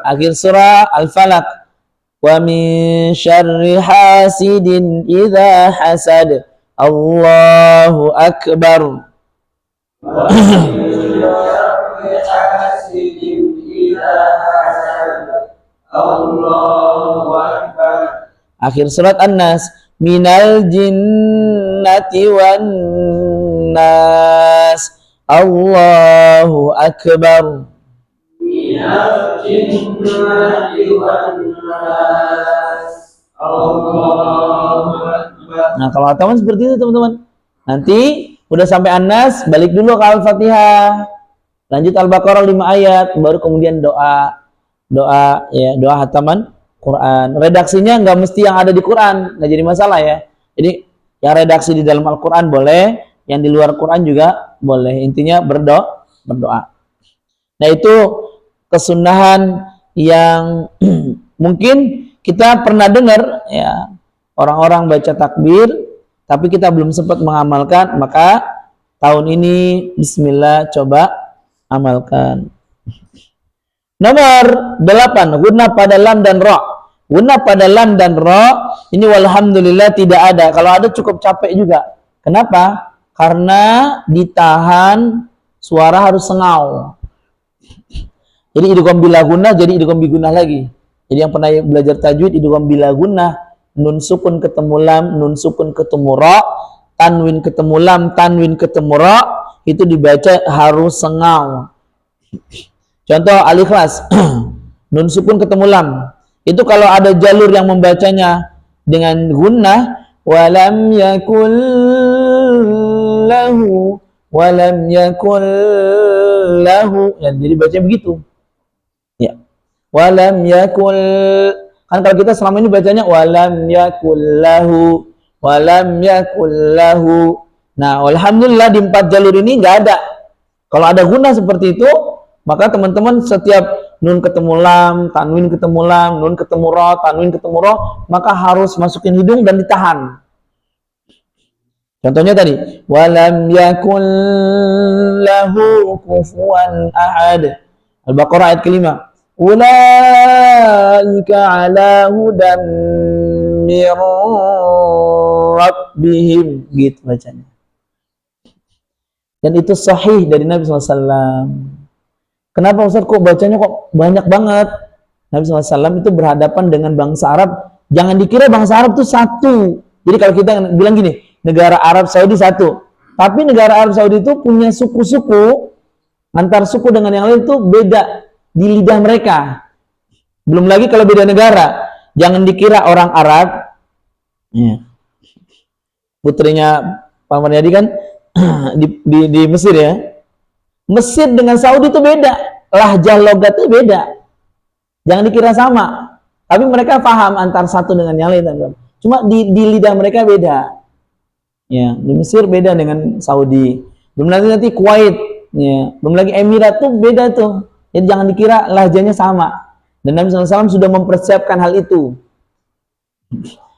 Akhir surah Al-Falaq. Wa min syarri hasidin idza hasad. Allahu akbar. Akhir surat An-Nas. Minal jinnati wan nas. Allahu akbar. Minal jinnati wan nas. Allahu akbar. Nah, kalau ataman seperti itu, teman-teman. Nanti udah sampai An-Nas, balik dulu ke Al-Fatihah. Lanjut Al-Baqarah 5 ayat, baru kemudian doa hataman Quran. Redaksinya nggak mesti yang ada di Quran, nggak jadi masalah ya. Jadi yang redaksi di dalam Al-Quran boleh, yang di luar Quran juga boleh. Intinya berdoa. Nah, itu kesunahan yang mungkin kita pernah dengar ya, orang-orang baca takbir, tapi kita belum sempat mengamalkan. Maka tahun ini bismillah coba amalkan. Nomor 8, gunnah pada lam dan ra. Gunnah pada lam dan ra ini walhamdulillah tidak ada. Kalau ada cukup capek juga. Kenapa? Karena ditahan, suara harus sengau. Jadi idgham bila gunnah jadi idgham bi gunnah lagi. Jadi yang pernah belajar tajwid, idgham bila gunnah, nun sukun ketemu lam, nun sukun ketemu ra, tanwin ketemu lam, tanwin ketemu ra, itu dibaca harus sengau. Contoh Al-Ikhlas. Nun sukun ketemu lam. Itu kalau ada jalur yang membacanya dengan gunnah, walam yakul lahu, ya, jadi baca begitu. Ya. Walam yakul, kan kalau kita selama ini bacanya walam yakul lahu. Nah, alhamdulillah di 4 jalur ini nggak ada. Kalau ada gunnah seperti itu, maka teman-teman setiap nun ketemu lam, tanwin ketemu lam, nun ketemu ra, tanwin ketemu ra, maka harus masukin hidung dan ditahan. Contohnya tadi, walam yakul lahu kufuwan ahad. Al-Baqarah ayat ke-5. Ulaika ala hudan mir rabbihim, gitu bacanya. Dan itu sahih dari Nabi SAW. Kenapa Ustaz kok bacanya kok banyak banget? Nabi SAW itu berhadapan dengan bangsa Arab. Jangan dikira bangsa Arab itu satu. Jadi kalau kita bilang gini, negara Arab Saudi satu. Tapi negara Arab Saudi itu punya suku-suku. Antar suku dengan yang lain itu beda di lidah mereka. Belum lagi kalau beda negara. Jangan dikira orang Arab. Ya. Putrinya Pak Maryadi kan di Mesir ya. Mesir dengan Saudi itu beda, lahjah logatnya beda. Jangan dikira sama, tapi mereka paham antar satu dengan yang lain. Cuma di lidah mereka beda. Ya, di Mesir beda dengan Saudi. Belum lagi nanti Kuwait, ya. Belum lagi Emirat tuh beda tuh. Jadi jangan dikira lahjahnya sama. Dan Nabi SAW sudah mempersiapkan hal itu.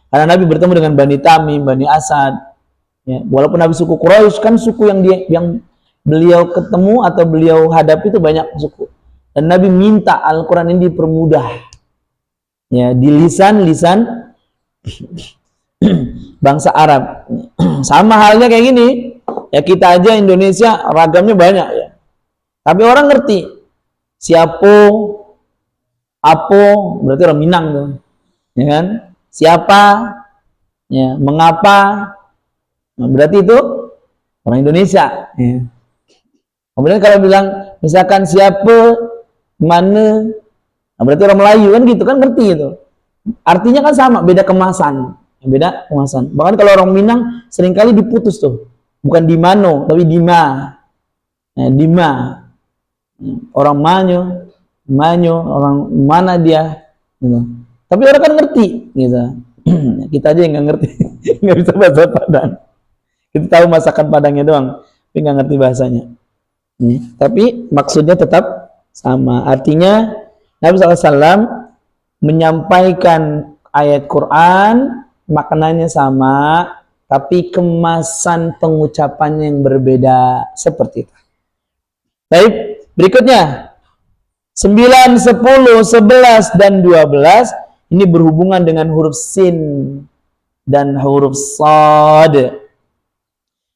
Karena Nabi bertemu dengan Bani Tamim, Bani Asad. Ya, walaupun Nabi suku Quraisy kan suku yang beliau ketemu atau beliau hadapi itu banyak suku. Dan Nabi minta Al-Quran ini dipermudah. Ya, di lisan bangsa Arab. Sama halnya kayak gini. Ya kita aja Indonesia ragamnya banyak ya. Tapi orang ngerti. Siapo, apo, berarti orang Minang tuh. Ya kan? Siapa, ya, mengapa, nah, berarti itu orang Indonesia. Ya. Kemudian kalau bilang misalkan siapa, mana, nah berarti orang Melayu kan gitu kan, ngerti itu. Artinya kan sama, beda kemasan. Bahkan kalau orang Minang seringkali diputus tuh. Bukan di mano, tapi di ma. Nah, di ma. Orang manyo, orang mana dia. Gitu. Tapi orang kan ngerti. Gitu. Kita aja yang nggak ngerti. Nggak bisa bahasa Padang. Kita tahu masakan Padangnya doang. Tapi nggak ngerti bahasanya. Tapi maksudnya tetap sama. Artinya Nabi SAW menyampaikan ayat Quran, maknanya sama, tapi kemasan pengucapannya yang berbeda, seperti itu. Baik, berikutnya 9, 10, 11 dan 12 ini berhubungan dengan huruf sin dan huruf shad.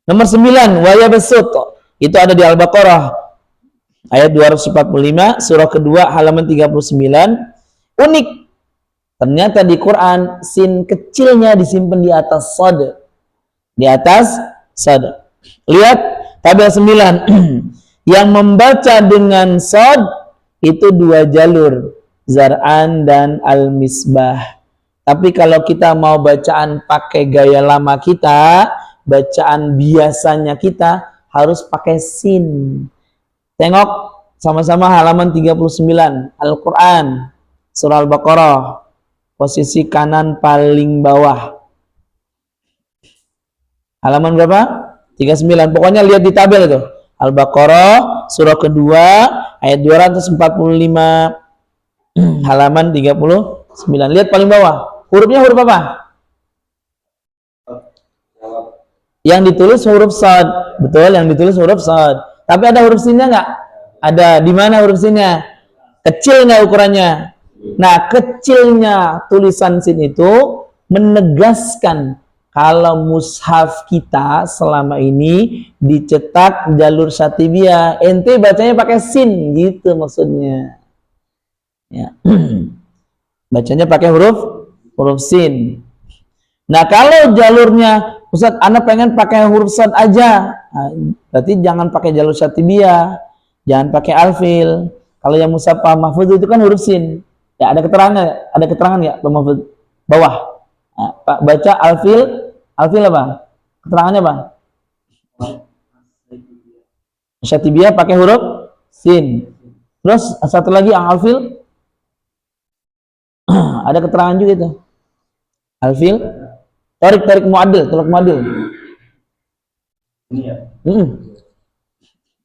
Nomor 9, wa yabsut. Itu ada di Al-Baqarah ayat 245, surah kedua halaman 39. Unik. Ternyata di Quran sin kecilnya disimpan di atas shad. Di atas shad. Lihat tabel 9. Yang membaca dengan shad itu 2 jalur, Zar'an dan Al-Misbah. Tapi kalau kita mau bacaan pakai gaya lama kita, bacaan biasanya kita harus pakai sin. Tengok sama-sama halaman 39 Al-Quran, surah Al-Baqarah, posisi kanan paling bawah. Halaman berapa? 39. Pokoknya lihat di tabel itu. Al-Baqarah surah kedua ayat 245 halaman 39. Lihat paling bawah. Hurufnya huruf apa? Yang ditulis huruf shad. Betul, yang ditulis huruf shad. Tapi ada huruf sinnya nggak? Ada. Di mana huruf sinnya? Kecil nggak ukurannya? Nah, kecilnya tulisan sin itu menegaskan kalau mushaf kita selama ini dicetak jalur Syatibiyah, ente bacanya pakai sin, gitu maksudnya. Ya. Bacanya pakai huruf sin. Nah, kalau jalurnya, Ustaz, Anda pengen pakai huruf shad aja, nah, berarti jangan pakai jalur Syatibiyah, jangan pakai alfil. Kalau yang mushaf Pak Mahfud itu kan huruf sin. Ya, ada keterangan nggak Pak Mahfud? Bawah. Nah, Pak baca alfil apa? Keterangannya apa? Syatibiyah pakai huruf sin. Terus satu lagi yang alfil ada keterangan juga itu. Alfil tarik muadil, tolak muadil. Ini ya.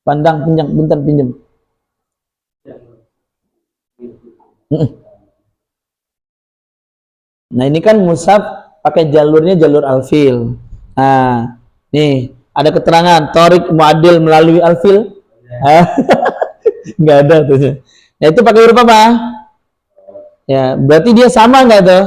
Pandang pinjam. Nah, ini kan mushaf pakai jalurnya jalur alfil. Nah, nih ada keterangan tarik muadil melalui alfil. Nggak ada tuh. Nah, itu pakai huruf apa? Ya, berarti dia sama nggak tuh?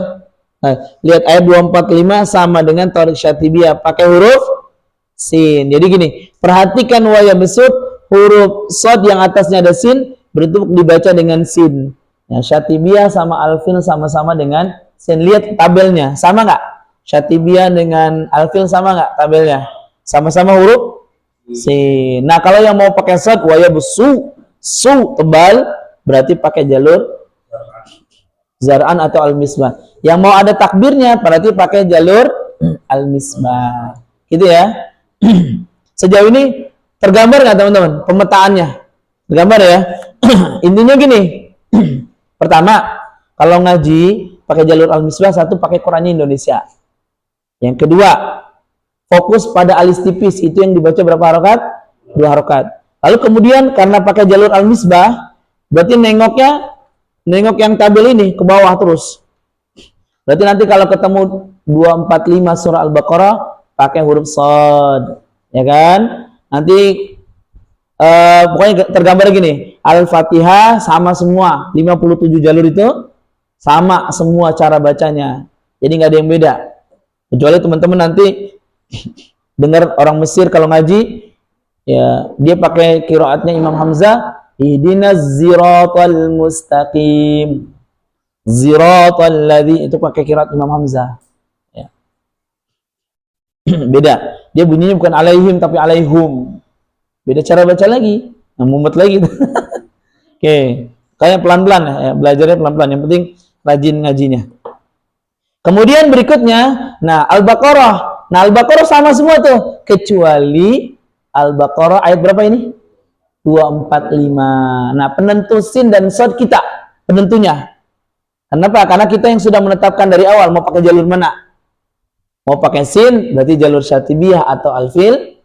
Nah, lihat ayat 245 sama dengan tarik Syatibiyah pakai huruf sin. Jadi gini, perhatikan wa yabsut, huruf shad yang atasnya ada sin bentuk dibaca dengan sin. Ya, Syatibiyah sama alfil sama-sama dengan sin. Lihat tabelnya, sama nggak? Syatibiyah dengan alfil sama nggak tabelnya? Sama-sama huruf sin. Nah, kalau yang mau pakai shad wa yabsu, su tebal, berarti pakai jalur Zar'an atau Al-Misbah. Yang mau ada takbirnya berarti pakai jalur Al-Misbah. Gitu ya. Sejauh ini tergambar nggak teman-teman pemetaannya? Tergambar ya. Intinya gini. Pertama, kalau ngaji pakai jalur Al-Misbah, satu pakai Qurannya Indonesia. Yang kedua, fokus pada alis tipis, itu yang dibaca berapa harokat? 2 harokat. Lalu kemudian karena pakai jalur Al-Misbah, berarti nengok yang tabel ini ke bawah terus. Berarti nanti kalau ketemu 245 surah Al-Baqarah pakai huruf shad, ya kan? Nanti pokoknya tergambar gini, Al-Fatihah sama semua, 57 jalur itu sama semua cara bacanya. Jadi nggak ada yang beda. Kecuali teman-teman nanti dengar orang Mesir kalau ngaji, ya dia pakai qiraatnya Imam Hamzah, Ihdinas siratal mustaqim. Ziratal ladzi, itu pakai qiraat Imam Hamzah. Ya. Beda. Dia bunyinya bukan alaihim tapi alaihum. Beda cara baca lagi. Nah, mumet lagi. Oke. Kayak pelan-pelan ya, belajarnya pelan-pelan. Yang penting rajin ngajinya. Kemudian berikutnya, nah Al-Baqarah. Nah, Al-Baqarah sama semua tuh, kecuali Al-Baqarah ayat berapa ini? 245. Nah, penentu sin dan shad kita, penentunya. Kenapa? Karena kita yang sudah menetapkan dari awal mau pakai jalur mana. Mau pakai sin berarti jalur Syatibiyah atau alfil,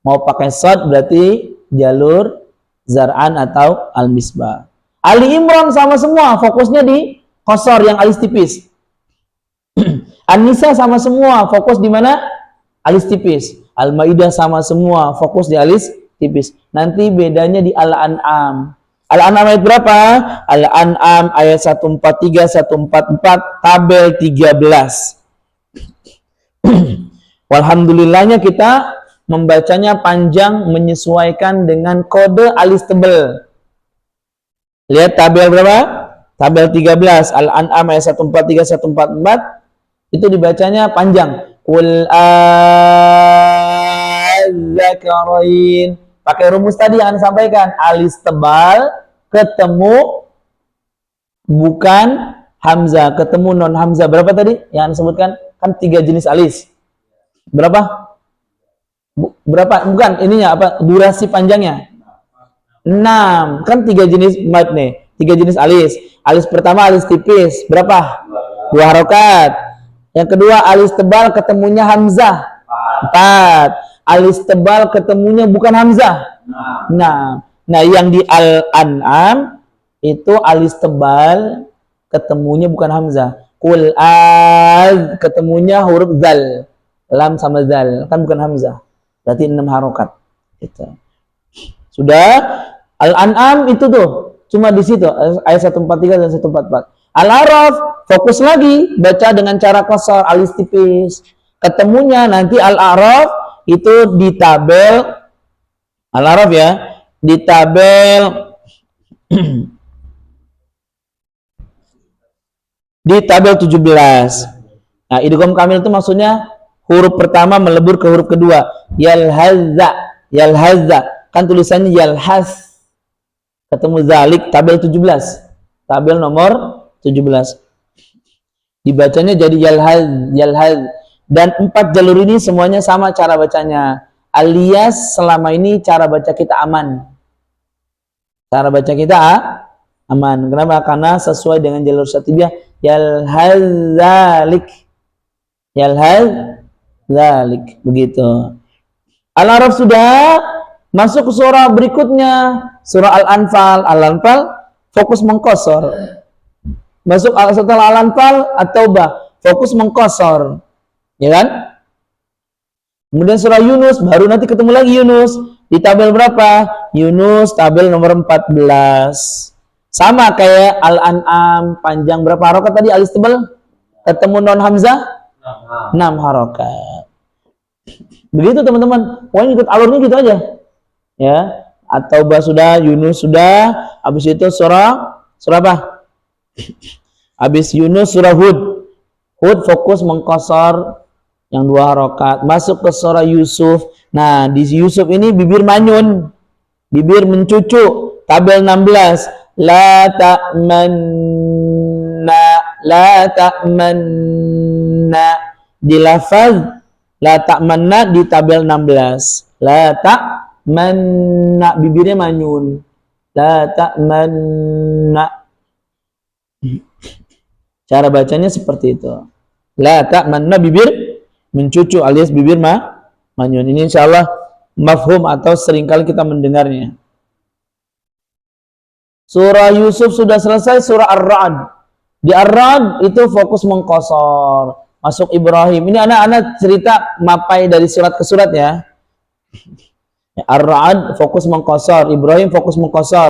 mau pakai shad berarti jalur Zar'an atau Al-Misbah. Ali Imran sama semua, fokusnya di qasar yang alis tipis. An-Nisa sama semua, fokus di mana? Alis tipis. Al-Maidah sama semua, fokus di alis tipis. Nanti bedanya di Al-An'am. Al-An'am ayat berapa? Al-An'am ayat 143, 144, tabel 13. Walhamdulillahnya kita membacanya panjang menyesuaikan dengan kode alis tebal. Lihat tabel berapa? Tabel 13, Al-An'am ayat 143, 144, itu dibacanya panjang. Qul az-zakarain. Pakai rumus tadi yang disampaikan, alis tebal ketemu bukan hamzah, ketemu non hamzah. Berapa tadi yang disebutkan? Kan 3 jenis alis. Berapa? Berapa? Bukan, ininya apa? Durasi panjangnya. 6. Kan 3 jenis mat nih. 3 jenis alis. Alis pertama alis tipis. Berapa? 2 harokat. Yang kedua alis tebal ketemunya hamzah. 4. Alis tebal ketemunya bukan hamzah. Nah, yang di Al-An'am itu alis tebal ketemunya bukan hamzah. Qul az ketemunya huruf zal. Lam sama zal, kan bukan hamzah. Berarti 6 harokat. Gitu. Sudah. Al-An'am itu tuh cuma di situ ayat 143 dan 144. Al-A'raf fokus lagi, baca dengan cara qasar, alis tipis. Ketemunya nanti Al-A'raf itu di tabel Al-A'raf ya, di tabel di tabel 17. Nah, idgham kamil itu maksudnya huruf pertama melebur ke huruf kedua. Yalhazza, yalhazza. Kan tulisannya yalhaz. Ketemu zalik, tabel 17. Tabel nomor 17. Dibacanya jadi yalhaz, yalhaz. Dan 4 jalur ini semuanya sama cara bacanya. Alias selama ini cara baca kita aman. Cara baca kita aman. Kenapa? Karena sesuai dengan jalur syatibiyah. Yalhazalik. Yalhazalik. Begitu. Al-A'raf sudah. Masuk ke surah berikutnya. Surah Al-Anfal. Al-Anfal fokus mengkosor. Masuk setelah Al-Anfal At-Taubah. Fokus mengkosor. Ya kan? Kemudian surah Yunus, baru nanti ketemu lagi Yunus. Di tabel berapa? Yunus tabel nomor 14. Sama kayak Al-An'am, panjang berapa harokat tadi alis tebal? Ketemu non hamzah? 6 harokat. Begitu teman-teman. Pokoknya ikut alurnya gitu aja. Ya. At-Taubah sudah, Yunus sudah, habis itu surah apa? Habis Yunus surah Hud. Hud fokus mengkosor yang 2 harokat. Masuk ke surah Yusuf. Nah, di Yusuf ini bibir manyun, bibir mencucu. Tabel 16. La ta'manna, la ta'manna. Di lafaz la ta'manna di tabel 16. La ta'manna, bibirnya manyun. La ta'manna. Cara bacanya seperti itu. La ta'manna, bibir mencucu alias bibir manyun. Ini insyaallah mafhum atau seringkali kita mendengarnya. Surah Yusuf sudah selesai. Surah Ar-Ra'd. Di Ar-Ra'd itu fokus mengkosor. Masuk Ibrahim. Ini anak-anak cerita mapai dari surat ke surat ya. Ar-Ra'd fokus mengkosor. Ibrahim fokus mengkosor.